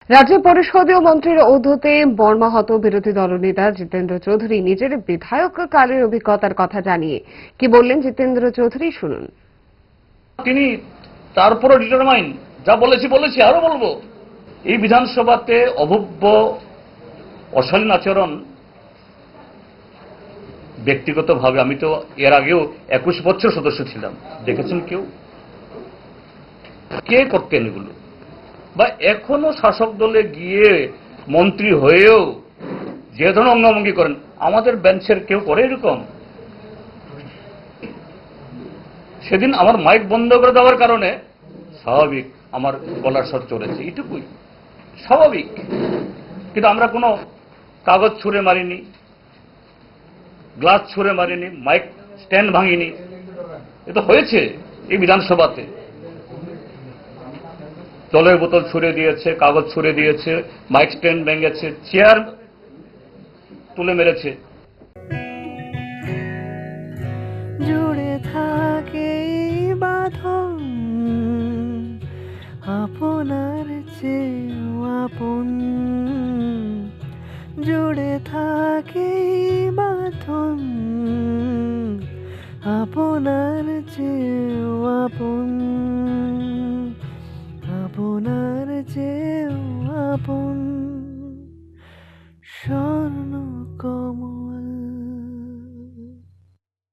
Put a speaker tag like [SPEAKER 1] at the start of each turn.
[SPEAKER 1] রাজ্য পরিষদীয় মন্ত্রীর ঊর্ধ্বতে মর্মাহত বিরোধী দলনেতা জিতেন্দ্র চৌধুরী নিজের বিধায়ক কালের অভিজ্ঞতার কথা জানিয়ে কি বললেন জিতেন্দ্র চৌধুরী, শুনুন।
[SPEAKER 2] তিনি তারপরে ডিটারমাইন যা বলেছি আরো বলবো। এই বিধানসভাতে অভব্য অশালীন আচরণ ব্যক্তিগতভাবে আমি তো এর আগেও 21 বছর সদস্য ছিলাম, দেখেছেন কেউ কে করতেন এগুলো? বা এখনো শাসক দলে গিয়ে মন্ত্রী হয়েও যে ধরনের অঙ্গভঙ্গি করেন, আমাদের বেঞ্চের কেউ করে এরকম? সেদিন আমার মাইক বন্ধ করে দেওয়ার কারণে স্বাভাবিক আমার গলার স্বর চলেছে, এইটুকুই স্বাভাবিক। কিন্তু আমরা কোনো কাগজ ছুঁড়ে মারিনি, গ্লাস ছুঁড়ে মারিনি, মাইক স্ট্যান্ড ভাঙিনি। এটা হয়েছে এই বিধানসভাতে, জলের বোতল ছুঁড়ে দিয়েছে, কাগজ ছুঁড়ে দিয়েছে, মাইক স্ট্যান্ড ভেঙেছে, চেয়ার তুলে মেরেছে।
[SPEAKER 3] জুড়ে থাকে বাঁধন আপনার চেয়েও আপন, জুড়ে থাকে বাঁধন আপনার চেয়েও আপন, আপনার চেয়েও আপন।